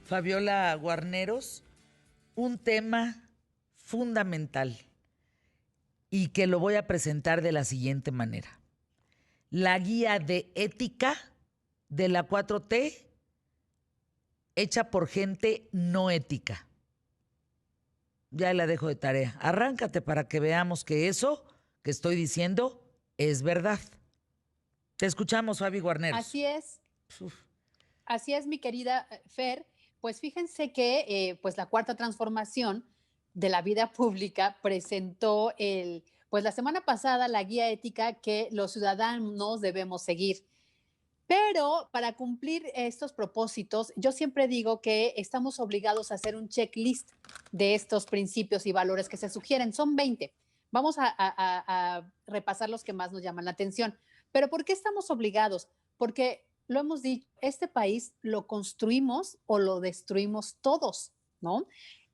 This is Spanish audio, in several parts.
Fabiola Guarneros, un tema fundamental y que lo voy a presentar de la siguiente manera. La guía de ética de la 4T hecha por gente no ética. Ya la dejo de tarea. Arráncate para que veamos que eso que estoy diciendo es verdad. Te escuchamos, Fabi Guarneros. Así es, Uf. así es, mi querida Fer. Pues fíjense que pues la cuarta transformación de la vida pública presentó pues la semana pasada la guía ética que los ciudadanos debemos seguir. Pero para cumplir estos propósitos, yo siempre digo que estamos obligados a hacer un checklist de estos principios y valores que se sugieren. Son 20. Vamos a repasar los que más nos llaman la atención. Pero ¿por qué estamos obligados? Porque lo hemos dicho, este país lo construimos o lo destruimos todos, ¿no?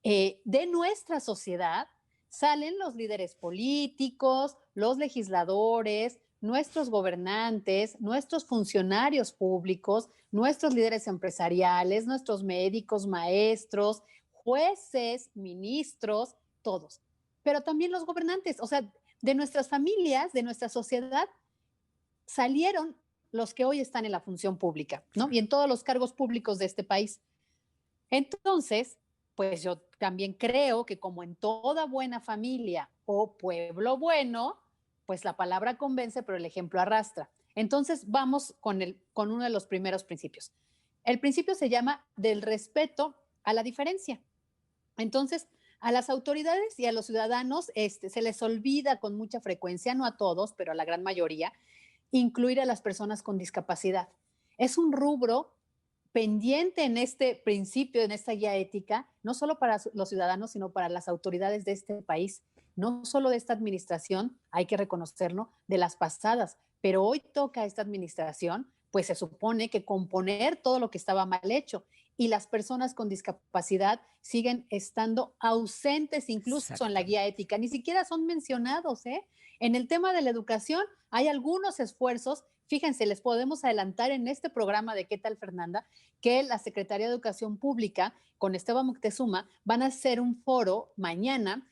De nuestra sociedad salen los líderes políticos, los legisladores, nuestros gobernantes, nuestros funcionarios públicos, nuestros líderes empresariales, nuestros médicos, maestros, jueces, ministros, todos. Pero también los gobernantes, o sea, de nuestras familias, de nuestra sociedad, salieron los que hoy están en la función pública, ¿no? Y en todos los cargos públicos de este país. Entonces, pues yo también creo que como en toda buena familia o pueblo bueno, pues la palabra convence, pero el ejemplo arrastra. Entonces vamos con uno de los primeros principios. El principio se llama del respeto a la diferencia. Entonces, a las autoridades y a los ciudadanos se les olvida con mucha frecuencia, no a todos, pero a la gran mayoría, incluir a las personas con discapacidad. Es un rubro pendiente en este principio, en esta guía ética, no solo para los ciudadanos, sino para las autoridades de este país, no solo de esta administración, hay que reconocerlo, de las pasadas, pero hoy toca a esta administración, pues se supone que componer todo lo que estaba mal hecho y las personas con discapacidad siguen estando ausentes incluso en la guía ética, ni siquiera son mencionados, ¿eh? En el tema de la educación hay algunos esfuerzos. Fíjense, les podemos adelantar en este programa de ¿Qué tal, Fernanda? Que la Secretaría de Educación Pública con Esteban Moctezuma van a hacer un foro mañana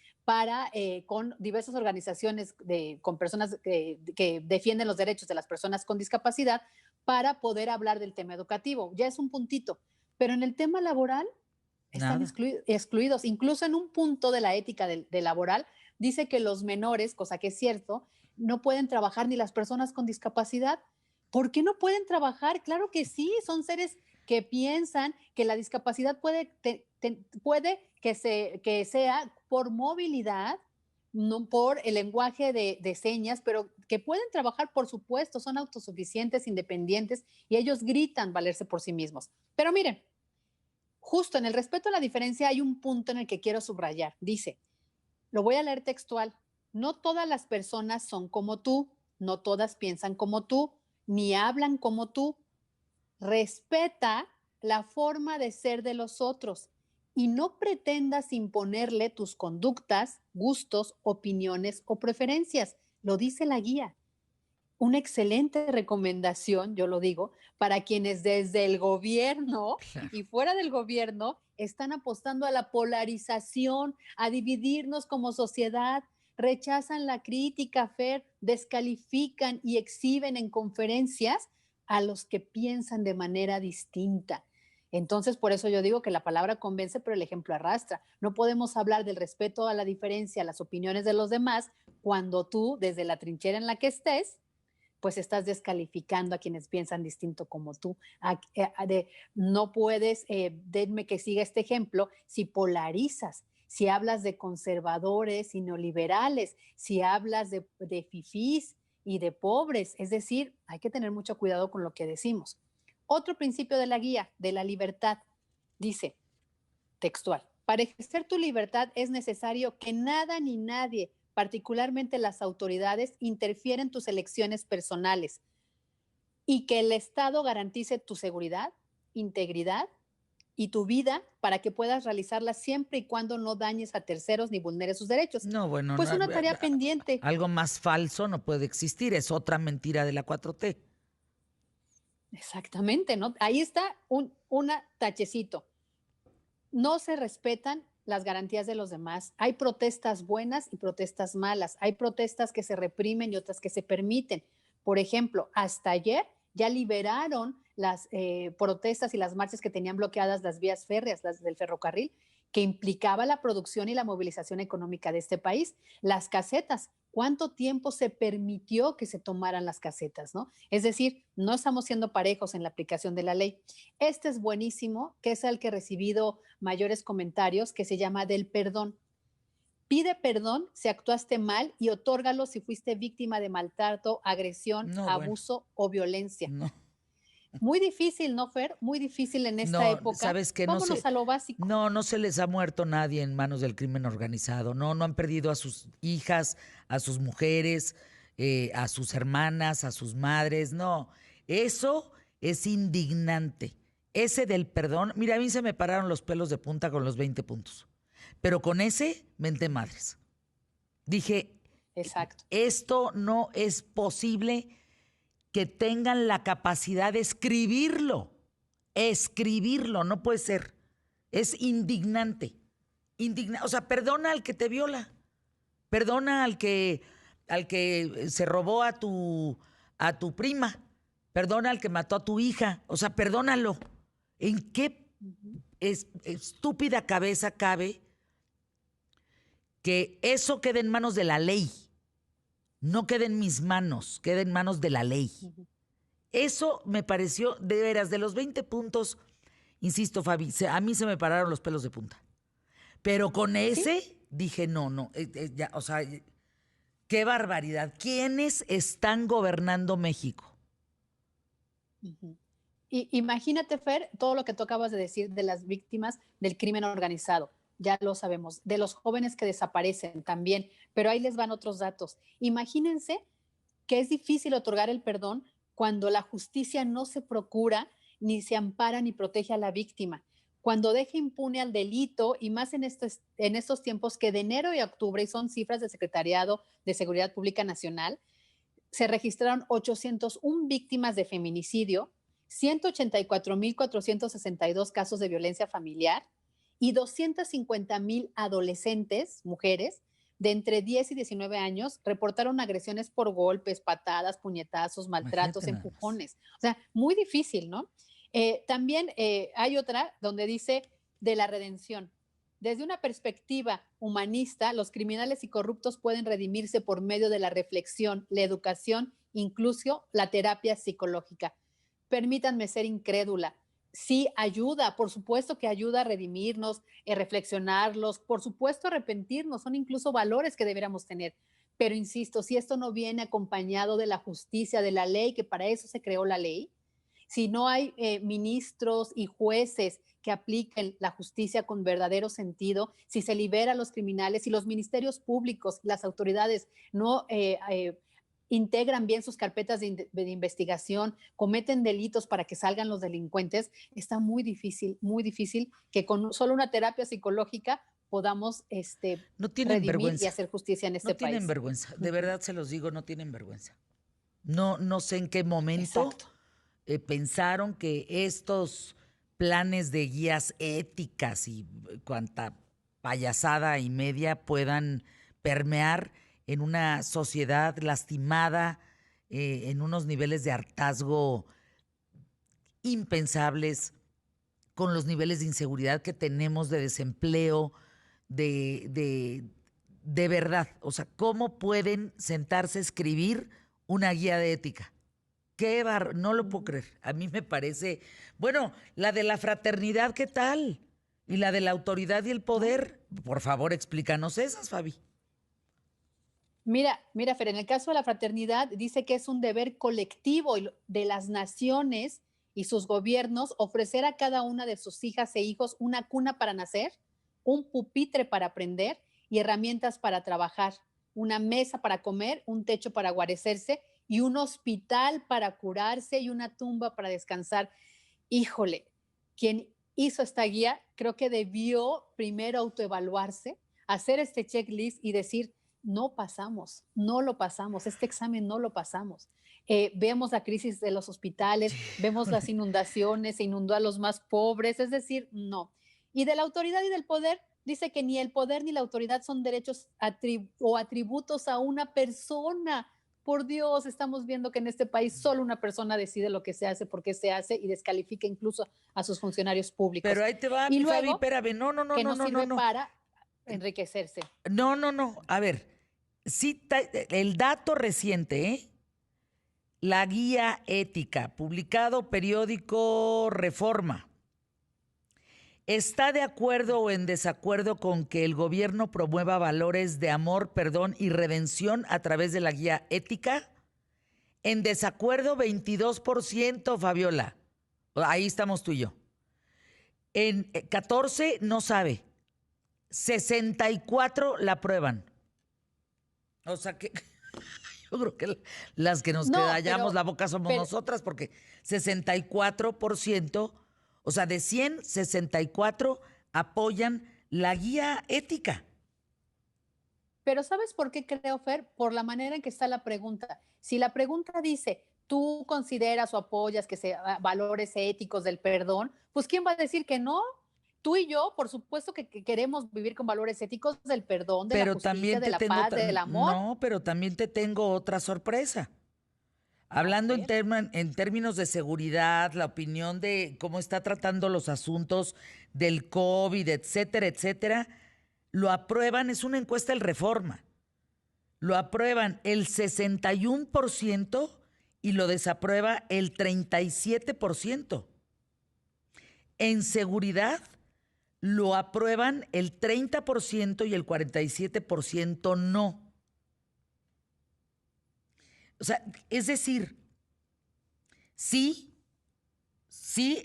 con diversas organizaciones, con personas que defienden los derechos de las personas con discapacidad para poder hablar del tema educativo. Ya es un puntito, pero en el tema laboral están Nada. excluidos. Incluso en un punto de la ética de laboral dice que los menores, cosa que es cierto, no pueden trabajar ni las personas con discapacidad. ¿Por qué no pueden trabajar? Claro que sí, son seres que piensan que la discapacidad puede que sea por movilidad, no por el lenguaje de señas, pero que pueden trabajar, por supuesto, son autosuficientes, independientes y ellos gritan valerse por sí mismos. Pero miren, justo en el respeto a la diferencia hay un punto en el que quiero subrayar. Dice, lo voy a leer textual, no todas las personas son como tú, no todas piensan como tú, ni hablan como tú. Respeta la forma de ser de los otros y no pretendas imponerle tus conductas, gustos, opiniones o preferencias. Lo dice la guía. Una excelente recomendación, yo lo digo, para quienes desde el gobierno Claro. y fuera del gobierno están apostando a la polarización, a dividirnos como sociedad, rechazan la crítica, Fer, descalifican y exhiben en conferencias a los que piensan de manera distinta. Entonces, por eso yo digo que la palabra convence, pero el ejemplo arrastra. No podemos hablar del respeto a la diferencia, a las opiniones de los demás, cuando tú, desde la trinchera en la que estés, pues estás descalificando a quienes piensan distinto como tú. No puedes, denme que siga este ejemplo, si polarizas, si hablas de conservadores y neoliberales, si hablas de fifís y de pobres, es decir, hay que tener mucho cuidado con lo que decimos. Otro principio de la guía, de la libertad, dice, textual, para ejercer tu libertad es necesario que nada ni nadie, particularmente las autoridades, interfiera en tus elecciones personales y que el Estado garantice tu seguridad, integridad y tu vida para que puedas realizarla siempre y cuando no dañes a terceros ni vulneres sus derechos. No, bueno, Pues una tarea pendiente. algo más falso no puede existir. Es otra mentira de la 4T. Exactamente, ¿no? Ahí está un tachecito. no se respetan las garantías de los demás. Hay protestas buenas y protestas malas. Hay protestas que se reprimen y otras que se permiten. Por ejemplo, hasta ayer ya liberaron las protestas y las marchas que tenían bloqueadas las vías férreas, las del ferrocarril, que implicaba la producción y la movilización económica de este país. Las casetas, ¿cuánto tiempo se permitió que se tomaran las casetas? ¿No? Es decir, no estamos siendo parejos en la aplicación de la ley. Este es buenísimo, que es el que he recibido mayores comentarios, que se llama del perdón. Pide perdón si actuaste mal y otórgalo si fuiste víctima de maltrato, agresión, No, bueno, abuso o violencia. no. Muy difícil, ¿no, Fer? Muy difícil en esta No, época. sabes que Vámonos a lo básico. no se les ha muerto nadie en manos del crimen organizado. No, no han perdido a sus hijas, a sus mujeres, a sus hermanas, a sus madres. No, eso es indignante. Ese del perdón, mira, a mí se me pararon los pelos de punta con los 20 puntos. Pero con ese, menté madres. Dije, Exacto. esto no es posible que tengan la capacidad de escribirlo. Escribirlo, no puede ser. Es indignante. O sea, perdona al que te viola. Perdona al que se robó a tu prima. Perdona al que mató a tu hija. O sea, perdónalo. ¿En qué estúpida cabeza cabe que eso quede en manos de la ley? No quede en mis manos, quede en manos de la ley. Eso me pareció, de veras, de los 20 puntos, insisto, Fabi, a mí se me pararon los pelos de punta. Pero con ese ¿Sí? dije, no, ya, o sea, qué barbaridad. ¿Quiénes están gobernando México? Uh-huh. Y imagínate, Fer, todo lo que tú acabas de decir de las víctimas del crimen organizado. Ya lo sabemos, de los jóvenes que desaparecen también, pero ahí les van otros datos. Imagínense que es difícil otorgar el perdón cuando la justicia no se procura, ni se ampara, ni protege a la víctima. Cuando deja impune al delito, y más en estos tiempos que de enero y octubre, y son cifras del Secretariado de Seguridad Pública Nacional, se registraron 801 víctimas de feminicidio, 184,462 casos de violencia familiar y 250,000 adolescentes, mujeres, de entre 10 y 19 años, reportaron agresiones por golpes, patadas, puñetazos, Imagínate maltratos, nada más. empujones. O sea, muy difícil, ¿no? También hay otra donde dice de la redención. Desde una perspectiva humanista, los criminales y corruptos pueden redimirse por medio de la reflexión, la educación, incluso la terapia psicológica. Permítanme ser incrédula. Sí, ayuda, por supuesto que ayuda a redimirnos, a reflexionarlos, por supuesto arrepentirnos, son incluso valores que deberíamos tener. Pero insisto, si esto no viene acompañado de la justicia, de la ley, que para eso se creó la ley, si no hay ministros y jueces que apliquen la justicia con verdadero sentido, si se libera a los criminales, si los ministerios públicos, las autoridades no integran bien sus carpetas de investigación, cometen delitos para que salgan los delincuentes, está muy difícil que con solo una terapia psicológica podamos No tienen redimir y vergüenza. hacer justicia en No este tienen país. vergüenza. Uh De -huh. verdad se los digo, no tienen vergüenza. No, no sé en qué momento Exacto. pensaron que estos planes de guías éticas y cuanta payasada y media puedan permear en una sociedad lastimada, en unos niveles de hartazgo impensables, con los niveles de inseguridad que tenemos, de desempleo, de, de, de verdad. O sea, ¿cómo pueden sentarse a escribir una guía de ética? No lo puedo creer. A mí me parece, bueno, la de la fraternidad, ¿qué tal? Y la de la autoridad y el ¿No? poder. Por favor, explícanos esas, Fabi. Mira, Fer, en el caso de la fraternidad dice que es un deber colectivo de las naciones y sus gobiernos ofrecer a cada una de sus hijas e hijos una cuna para nacer, un pupitre para aprender y herramientas para trabajar, una mesa para comer, un techo para guarecerse y un hospital para curarse y una tumba para descansar. Híjole, quien hizo esta guía creo que debió primero autoevaluarse, hacer este checklist y decir, no pasamos, no lo pasamos, este examen no lo pasamos. Vemos la crisis de los hospitales, vemos las inundaciones, se inundó a los más pobres, es decir, no. Y de la autoridad y del poder, dice que ni el poder ni la autoridad son derechos o atributos a una persona. Por Dios, estamos viendo que en este país solo una persona decide lo que se hace, por qué se hace y descalifica incluso a sus funcionarios Pero públicos. ahí te va, Y mi Fabi, luego, espérame. No, no, no, que no, no no, no, sirve no. para enriquecerse. No, no, no. A ver, sí, el dato reciente, ¿eh? La guía ética, publicado periódico Reforma. ¿Está de acuerdo o en desacuerdo con que el gobierno promueva valores de amor, perdón y redención a través de la guía ética? En desacuerdo, 22%, Fabiola. Ahí estamos tú y yo. En 14 no sabe. 64 la aprueban. O sea que yo creo que las que nos No, callamos la boca somos pero, nosotras, porque 64%, o sea, de 100, 64 apoyan la guía ética. pero ¿sabes por qué creo, Fer? Por la manera en que está la pregunta. Si la pregunta dice, ¿tú consideras o apoyas que se valores éticos del perdón? Pues ¿quién va a decir que no? Tú y yo, por supuesto que queremos vivir con valores éticos del perdón, de la Pero justicia, también de te la tengo, paz, del amor. no, pero también te tengo otra sorpresa. A Hablando ver, en términos de seguridad, la opinión de cómo está tratando los asuntos del COVID, etcétera, etcétera, lo aprueban, es una encuesta del Reforma, lo aprueban el 61% y lo desaprueba el 37%. En seguridad lo aprueban el 30% y el 47% no. O sea, es decir, sí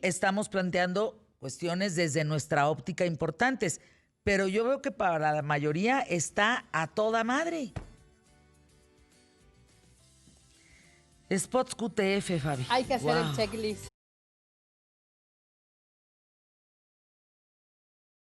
estamos planteando cuestiones desde nuestra óptica importantes, pero yo veo que para la mayoría está a toda madre. Spots QTF, Fabi. hay que hacer el Wow. checklist.